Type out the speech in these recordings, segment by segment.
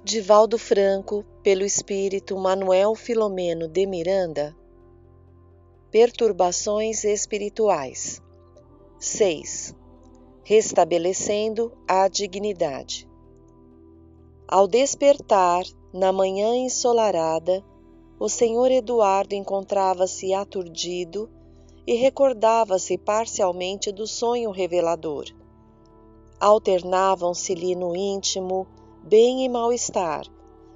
Divaldo Franco, pelo espírito Manuel Filomeno de Miranda. Perturbações espirituais. 6. Restabelecendo a dignidade. Ao despertar, na manhã ensolarada, o senhor Eduardo encontrava-se aturdido e recordava-se parcialmente do sonho revelador. Alternavam-se-lhe no íntimo bem e mal-estar,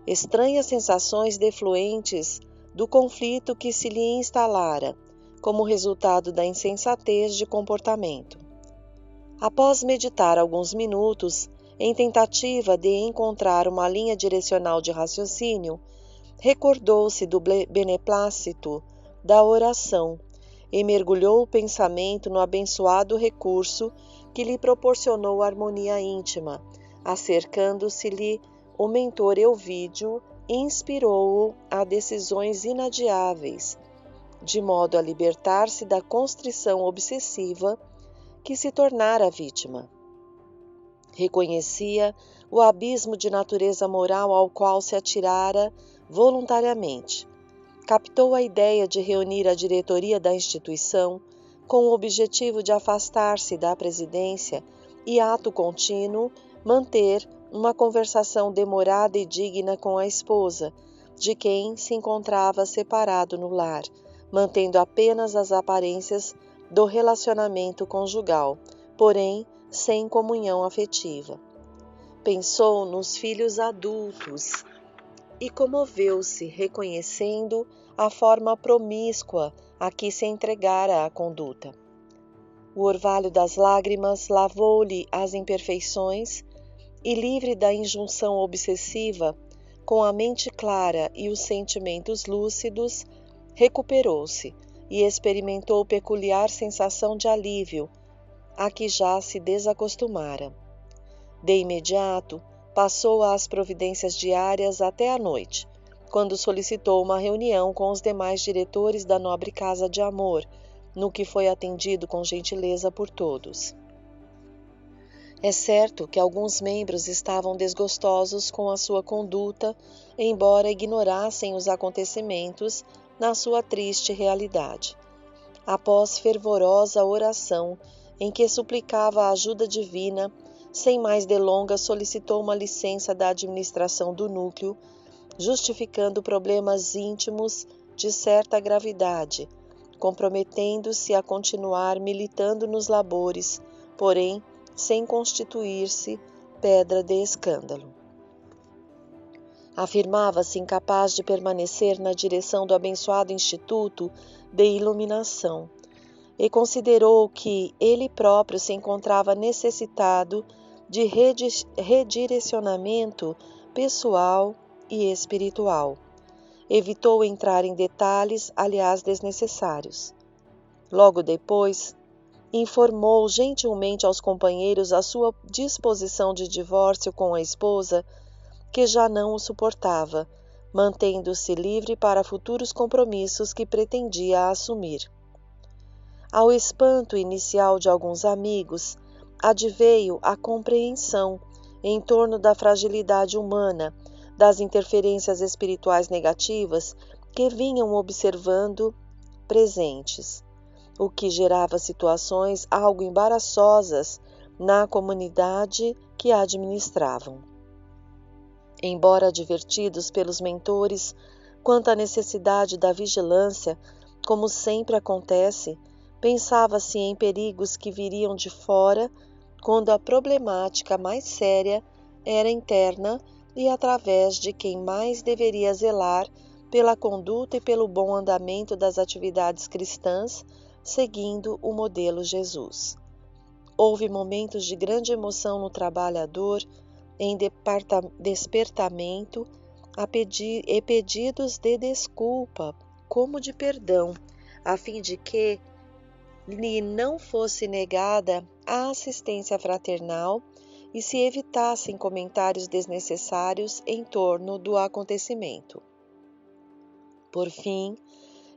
estranhas sensações defluentes do conflito que se lhe instalara, como resultado da insensatez de comportamento. Após meditar alguns minutos, em tentativa de encontrar uma linha direcional de raciocínio, recordou-se do beneplácito da oração e mergulhou o pensamento no abençoado recurso que lhe proporcionou harmonia íntima, acercando-se-lhe o mentor Euvídio inspirou-o a decisões inadiáveis, de modo a libertar-se da constrição obsessiva que se tornara vítima. Reconhecia o abismo de natureza moral ao qual se atirara voluntariamente. Captou a ideia de reunir a diretoria da instituição com o objetivo de afastar-se da presidência e, ato contínuo, manter uma conversação demorada e digna com a esposa, de quem se encontrava separado no lar, mantendo apenas as aparências do relacionamento conjugal, porém sem comunhão afetiva. Pensou nos filhos adultos e comoveu-se, reconhecendo a forma promíscua a que se entregara a conduta. O orvalho das lágrimas lavou-lhe as imperfeições e, livre da injunção obsessiva, com a mente clara e os sentimentos lúcidos, recuperou-se e experimentou peculiar sensação de alívio, a que já se desacostumara. De imediato, passou às providências diárias até a noite, quando solicitou uma reunião com os demais diretores da nobre Casa de Amor, no que foi atendido com gentileza por todos. É certo que alguns membros estavam desgostosos com a sua conduta, embora ignorassem os acontecimentos na sua triste realidade. Após fervorosa oração, em que suplicava a ajuda divina, sem mais delongas solicitou uma licença da administração do núcleo, justificando problemas íntimos de certa gravidade, comprometendo-se a continuar militando nos labores, porém sem constituir-se pedra de escândalo. Afirmava-se incapaz de permanecer na direção do abençoado Instituto de Iluminação e considerou que ele próprio se encontrava necessitado de redirecionamento pessoal e espiritual. Evitou entrar em detalhes, aliás, desnecessários. Logo depois, informou gentilmente aos companheiros a sua disposição de divórcio com a esposa, que já não o suportava, mantendo-se livre para futuros compromissos que pretendia assumir. Ao espanto inicial de alguns amigos, adveio a compreensão em torno da fragilidade humana, das interferências espirituais negativas que vinham observando presentes, o que gerava situações algo embaraçosas na comunidade que administravam. Embora advertidos pelos mentores quanto à necessidade da vigilância, como sempre acontece, pensava-se em perigos que viriam de fora, quando a problemática mais séria era interna e através de quem mais deveria zelar pela conduta e pelo bom andamento das atividades cristãs, seguindo o modelo Jesus. Houve momentos de grande emoção no trabalhador, em despertamento e pedidos de desculpa, como de perdão, a fim de que lhe não fosse negada a assistência fraternal e se evitassem comentários desnecessários em torno do acontecimento. Por fim,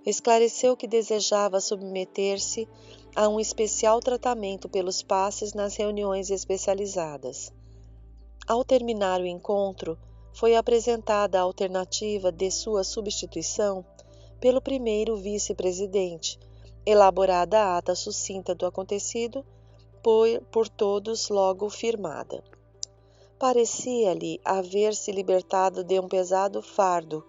esclareceu que desejava submeter-se a um especial tratamento pelos passes nas reuniões especializadas. Ao terminar o encontro, foi apresentada a alternativa de sua substituição pelo primeiro vice-presidente, elaborada a ata sucinta do acontecido, por todos logo firmada. Parecia-lhe haver se libertado de um pesado fardo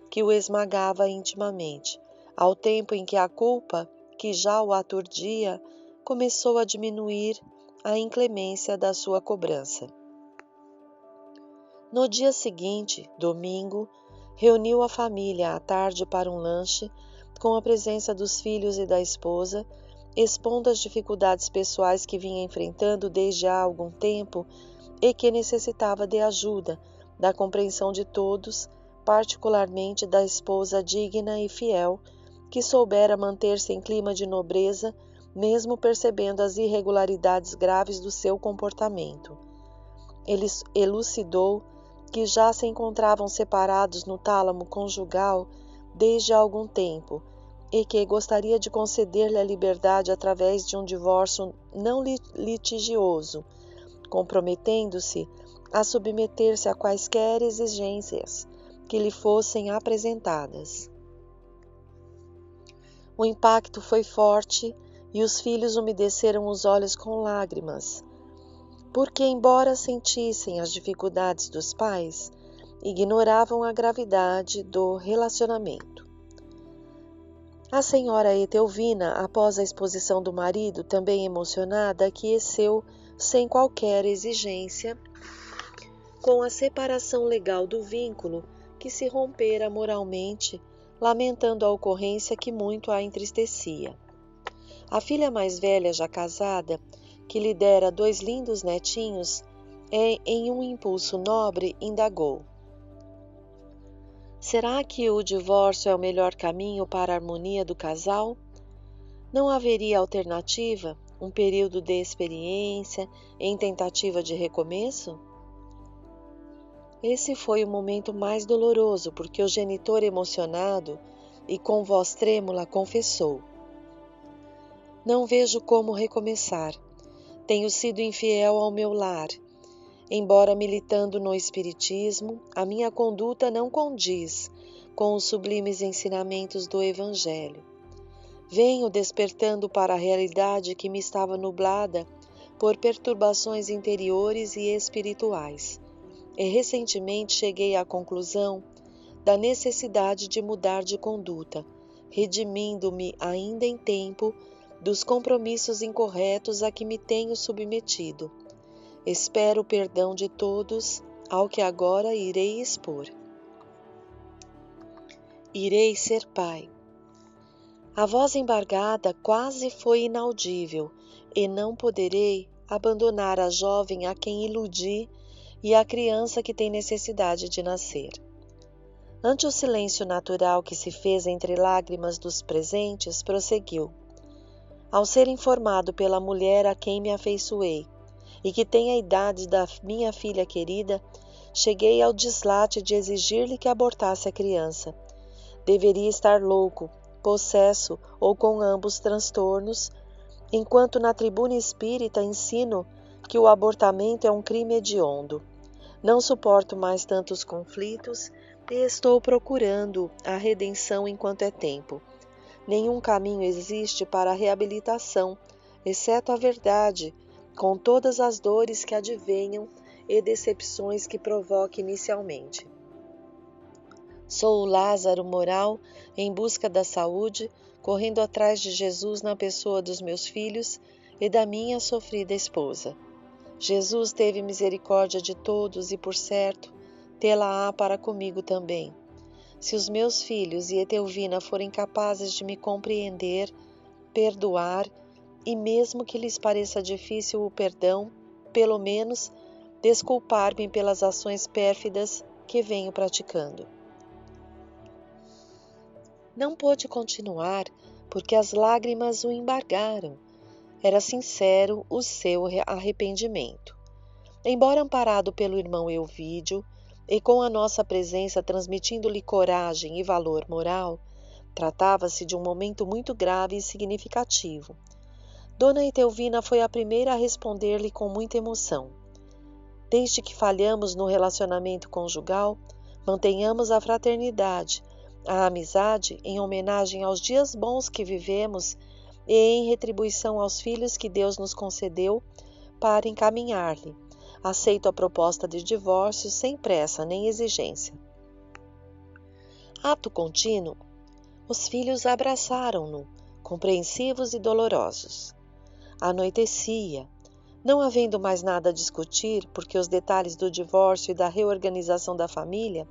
que o esmagava intimamente, ao tempo em que a culpa, que já o aturdia, começou a diminuir a inclemência da sua cobrança. No dia seguinte, domingo, reuniu a família à tarde para um lanche, com a presença dos filhos e da esposa, expondo as dificuldades pessoais que vinha enfrentando desde há algum tempo e que necessitava de ajuda, da compreensão de todos, particularmente da esposa digna e fiel, que soubera manter-se em clima de nobreza, mesmo percebendo as irregularidades graves do seu comportamento. Ele elucidou que já se encontravam separados no tálamo conjugal desde há algum tempo e que gostaria de conceder-lhe a liberdade através de um divórcio não litigioso, comprometendo-se a submeter-se a quaisquer exigências que lhe fossem apresentadas. O impacto foi forte e os filhos umedeceram os olhos com lágrimas, porque, embora sentissem as dificuldades dos pais, ignoravam a gravidade do relacionamento. A senhora Etelvina, após a exposição do marido, também emocionada, aqueceu sem qualquer exigência com a separação legal do vínculo que se rompera moralmente, lamentando a ocorrência que muito a entristecia. A filha mais velha, já casada, que lhe dera 2 lindos netinhos, em um impulso nobre, indagou: será que o divórcio é o melhor caminho para a harmonia do casal? Não haveria alternativa, um período de experiência, em tentativa de recomeço? Esse foi o momento mais doloroso, porque o genitor, emocionado e com voz trêmula, confessou: não vejo como recomeçar. Tenho sido infiel ao meu lar. Embora militando no espiritismo, a minha conduta não condiz com os sublimes ensinamentos do Evangelho. Venho despertando para a realidade que me estava nublada por perturbações interiores e espirituais. E recentemente cheguei à conclusão da necessidade de mudar de conduta, redimindo-me ainda em tempo dos compromissos incorretos a que me tenho submetido. Espero o perdão de todos, ao que agora irei expor. Irei ser pai. A voz embargada quase foi inaudível, e não poderei abandonar a jovem a quem iludi e a criança que tem necessidade de nascer. Ante o silêncio natural que se fez entre lágrimas dos presentes, prosseguiu: ao ser informado pela mulher a quem me afeiçoei, e que tem a idade da minha filha querida, cheguei ao dislate de exigir-lhe que abortasse a criança. Deveria estar louco, possesso ou com ambos transtornos, enquanto na tribuna espírita ensino que o abortamento é um crime hediondo. Não suporto mais tantos conflitos e estou procurando a redenção enquanto é tempo. Nenhum caminho existe para a reabilitação, exceto a verdade, com todas as dores que advenham e decepções que provoque inicialmente. Sou o Lázaro moral em busca da saúde, correndo atrás de Jesus na pessoa dos meus filhos e da minha sofrida esposa. Jesus teve misericórdia de todos e, por certo, tê-la-á para comigo também. Se os meus filhos e Etelvina forem capazes de me compreender, perdoar, e mesmo que lhes pareça difícil o perdão, pelo menos desculpar-me pelas ações pérfidas que venho praticando. Não pôde continuar, porque as lágrimas o embargaram. Era sincero o seu arrependimento. Embora amparado pelo irmão Elvídio, e com a nossa presença transmitindo-lhe coragem e valor moral, tratava-se de um momento muito grave e significativo. Dona Etelvina foi a primeira a responder-lhe com muita emoção: Desde que falhamos no relacionamento conjugal, mantenhamos a fraternidade, a amizade em homenagem aos dias bons que vivemos e em retribuição aos filhos que Deus nos concedeu para encaminhar-lhe. Aceito a proposta de divórcio sem pressa nem exigência. Ato contínuo, os filhos abraçaram-no, compreensivos e dolorosos. Anoitecia, não havendo mais nada a discutir, porque os detalhes do divórcio e da reorganização da família,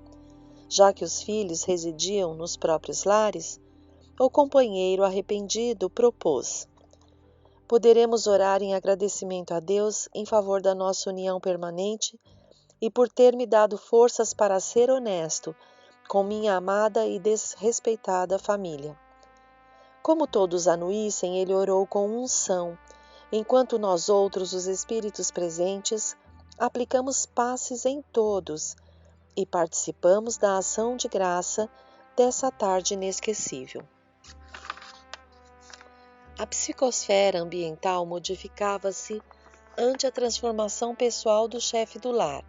já que os filhos residiam nos próprios lares, o companheiro arrependido propôs: poderemos orar em agradecimento a Deus em favor da nossa união permanente e por ter me dado forças para ser honesto com minha amada e desrespeitada família. Como todos anuíssem, ele orou com unção, enquanto nós outros, os espíritos presentes, aplicamos passes em todos e participamos da ação de graça dessa tarde inesquecível. A psicosfera ambiental modificava-se ante a transformação pessoal do chefe do lar,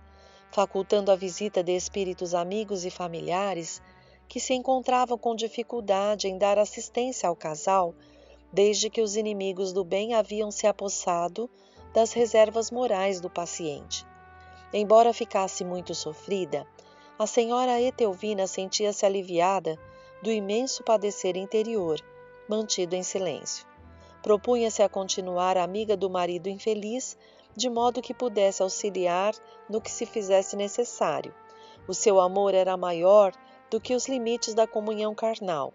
facultando a visita de espíritos amigos e familiares que se encontravam com dificuldade em dar assistência ao casal, desde que os inimigos do bem haviam se apossado das reservas morais do paciente. Embora ficasse muito sofrida, a senhora Etelvina sentia-se aliviada do imenso padecer interior, mantido em silêncio. Propunha-se a continuar amiga do marido infeliz, de modo que pudesse auxiliar no que se fizesse necessário. O seu amor era maior do que os limites da comunhão carnal.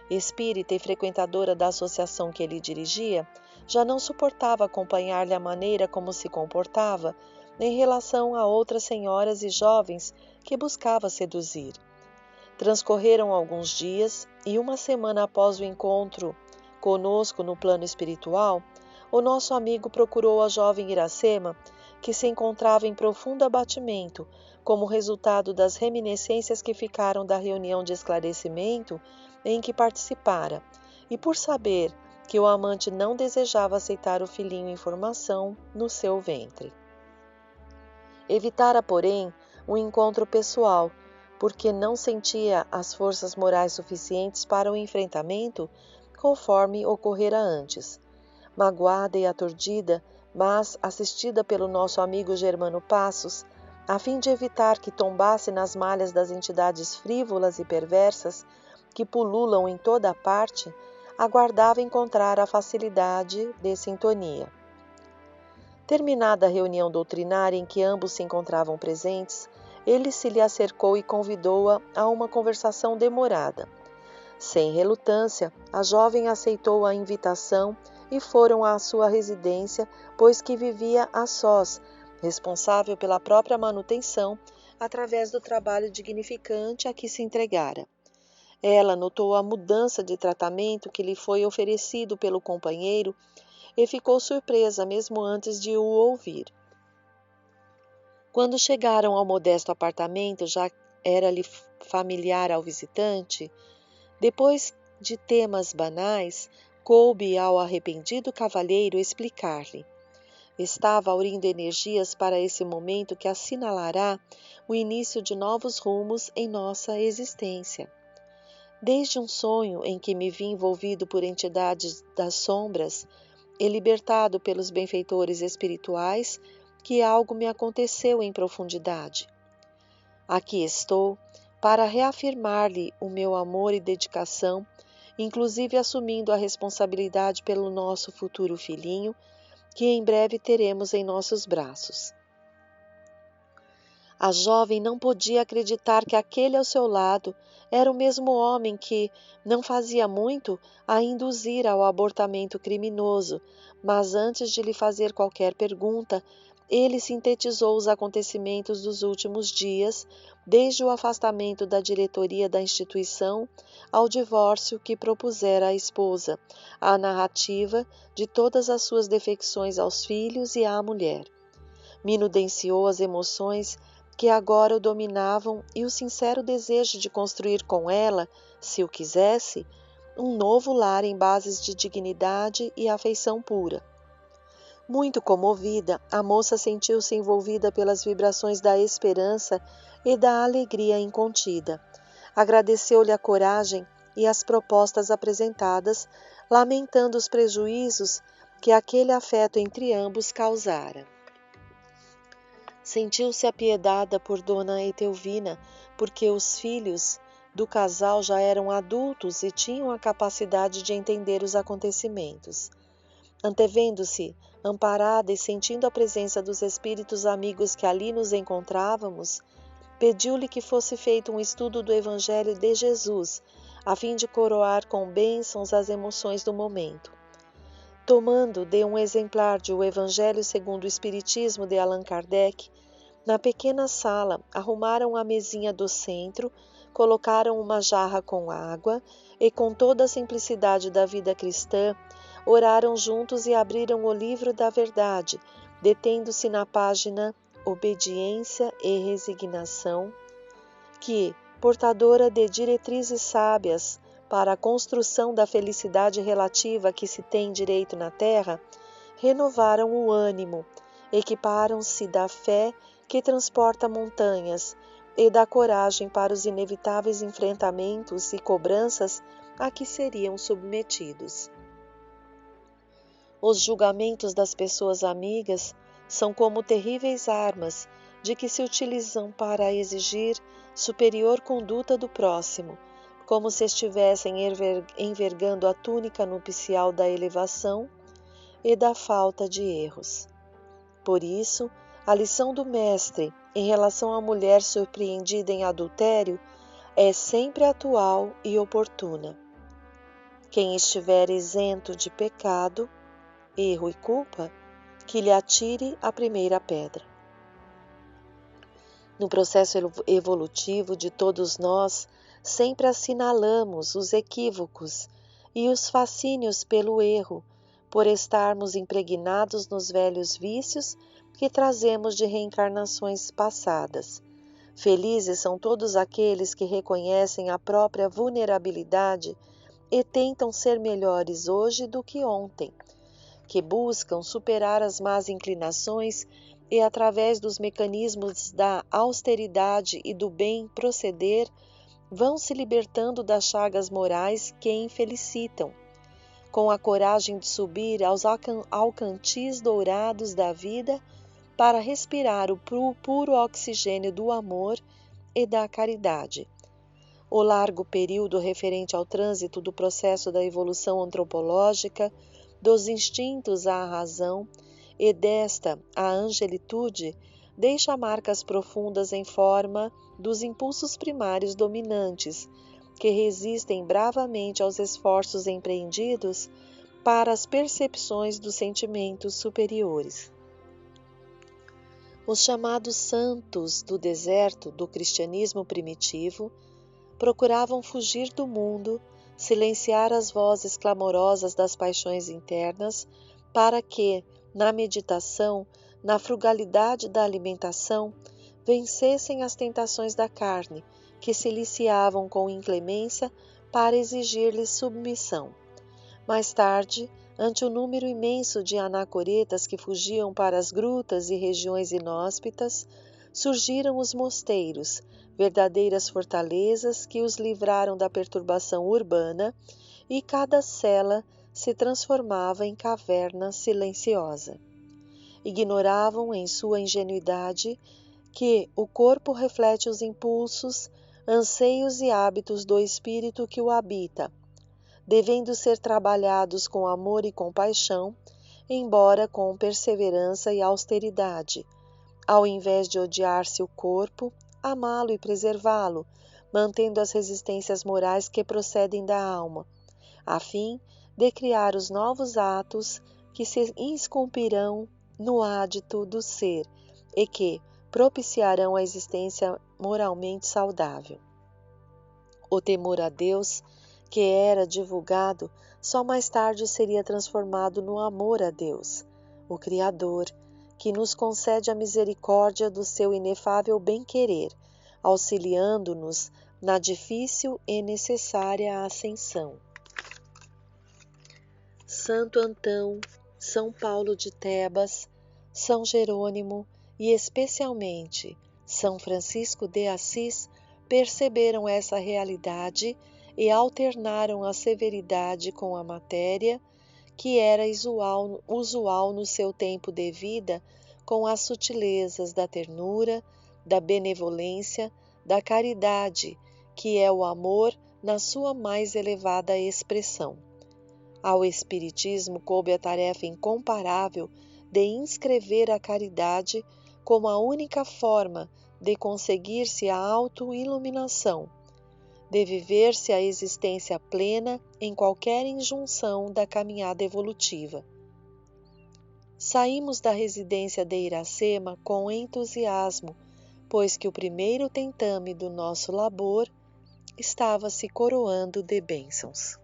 Espírita e frequentadora da associação que ele dirigia, já não suportava acompanhar-lhe a maneira como se comportava em relação a outras senhoras e jovens que buscava seduzir. Transcorreram alguns dias e uma semana após o encontro conosco no plano espiritual, o nosso amigo procurou a jovem Iracema, que se encontrava em profundo abatimento, como resultado das reminiscências que ficaram da reunião de esclarecimento em que participara, e por saber que o amante não desejava aceitar o filhinho em formação no seu ventre. Evitara, porém, um encontro pessoal, porque não sentia as forças morais suficientes para o enfrentamento, conforme ocorrera antes. Magoada e aturdida, mas assistida pelo nosso amigo Germano Passos, a fim de evitar que tombasse nas malhas das entidades frívolas e perversas que pululam em toda a parte, aguardava encontrar a facilidade de sintonia. Terminada a reunião doutrinária em que ambos se encontravam presentes, ele se lhe acercou e convidou-a a uma conversação demorada. Sem relutância, a jovem aceitou a invitação e foram à sua residência, pois que vivia a sós, responsável pela própria manutenção, através do trabalho dignificante a que se entregara. Ela notou a mudança de tratamento que lhe foi oferecido pelo companheiro e ficou surpresa mesmo antes de o ouvir. Quando chegaram ao modesto apartamento, já era-lhe familiar ao visitante, depois de temas banais, coube ao arrependido cavalheiro explicar-lhe. Estava aurindo energias para esse momento que assinalará o início de novos rumos em nossa existência. Desde um sonho em que me vi envolvido por entidades das sombras e libertado pelos benfeitores espirituais, que algo me aconteceu em profundidade. Aqui estou para reafirmar-lhe o meu amor e dedicação, inclusive assumindo a responsabilidade pelo nosso futuro filhinho, que em breve teremos em nossos braços. A jovem não podia acreditar que aquele ao seu lado era o mesmo homem que, não fazia muito, a induzira ao abortamento criminoso, mas antes de lhe fazer qualquer pergunta, ele sintetizou os acontecimentos dos últimos dias, desde o afastamento da diretoria da instituição ao divórcio que propusera à esposa, a narrativa de todas as suas defecções aos filhos e à mulher. Minudenciou as emoções que agora o dominavam e o sincero desejo de construir com ela, se o quisesse, um novo lar em bases de dignidade e afeição pura. Muito comovida, a moça sentiu-se envolvida pelas vibrações da esperança e da alegria incontida. Agradeceu-lhe a coragem e as propostas apresentadas, lamentando os prejuízos que aquele afeto entre ambos causara. Sentiu-se apiedada por Dona Etelvina, porque os filhos do casal já eram adultos e tinham a capacidade de entender os acontecimentos. Antevendo-se, amparada e sentindo a presença dos espíritos amigos que ali nos encontrávamos, pediu-lhe que fosse feito um estudo do Evangelho de Jesus, a fim de coroar com bênçãos as emoções do momento. Tomando de um exemplar de O Evangelho segundo o Espiritismo de Allan Kardec, na pequena sala arrumaram a mesinha do centro, colocaram uma jarra com água e, com toda a simplicidade da vida cristã, oraram juntos e abriram o livro da verdade, detendo-se na página Obediência e Resignação, que, portadora de diretrizes sábias para a construção da felicidade relativa a que se tem direito na terra, renovaram o ânimo, equiparam-se da fé que transporta montanhas e da coragem para os inevitáveis enfrentamentos e cobranças a que seriam submetidos. Os julgamentos das pessoas amigas são como terríveis armas de que se utilizam para exigir superior conduta do próximo, como se estivessem envergando a túnica nupcial da elevação e da falta de erros. Por isso, a lição do Mestre em relação à mulher surpreendida em adultério é sempre atual e oportuna. Quem estiver isento de pecado, erro e culpa, que lhe atire a primeira pedra. No processo evolutivo de todos nós, sempre assinalamos os equívocos e os fascínios pelo erro, por estarmos impregnados nos velhos vícios que trazemos de reencarnações passadas. Felizes são todos aqueles que reconhecem a própria vulnerabilidade e tentam ser melhores hoje do que ontem, que buscam superar as más inclinações e, através dos mecanismos da austeridade e do bem proceder, vão se libertando das chagas morais que infelicitam, com a coragem de subir aos alcantis dourados da vida para respirar o puro oxigênio do amor e da caridade. O largo período referente ao trânsito do processo da evolução antropológica, dos instintos à razão e desta à angelitude, deixa marcas profundas em forma dos impulsos primários dominantes, que resistem bravamente aos esforços empreendidos para as percepções dos sentimentos superiores. Os chamados santos do deserto do cristianismo primitivo procuravam fugir do mundo, silenciar as vozes clamorosas das paixões internas, para que, na meditação, na frugalidade da alimentação, vencessem as tentações da carne, que se liciavam com inclemência para exigir-lhes submissão. Mais tarde, ante o número imenso de anacoretas que fugiam para as grutas e regiões inóspitas, surgiram os mosteiros, verdadeiras fortalezas que os livraram da perturbação urbana, e cada cela se transformava em caverna silenciosa. Ignoravam, em sua ingenuidade, que o corpo reflete os impulsos, anseios e hábitos do espírito que o habita, devendo ser trabalhados com amor e compaixão, embora com perseverança e austeridade, ao invés de odiar-se o corpo, amá-lo e preservá-lo, mantendo as resistências morais que procedem da alma, a fim de criar os novos atos que se esculpirão no ádito do ser e que propiciarão a existência moralmente saudável. O temor a Deus, que era divulgado, só mais tarde seria transformado no amor a Deus, o Criador, que nos concede a misericórdia do seu inefável bem-querer, auxiliando-nos na difícil e necessária ascensão. Santo Antão São Paulo de Tebas, São Jerônimo e especialmente São Francisco de Assis perceberam essa realidade e alternaram a severidade com a matéria, que era usual no seu tempo de vida, com as sutilezas da ternura, da benevolência, da caridade, que é o amor na sua mais elevada expressão. Ao Espiritismo coube a tarefa incomparável de inscrever a caridade como a única forma de conseguir-se a auto-iluminação, de viver-se a existência plena em qualquer injunção da caminhada evolutiva. Saímos da residência de Iracema com entusiasmo, pois que o primeiro tentame do nosso labor estava se coroando de bênçãos.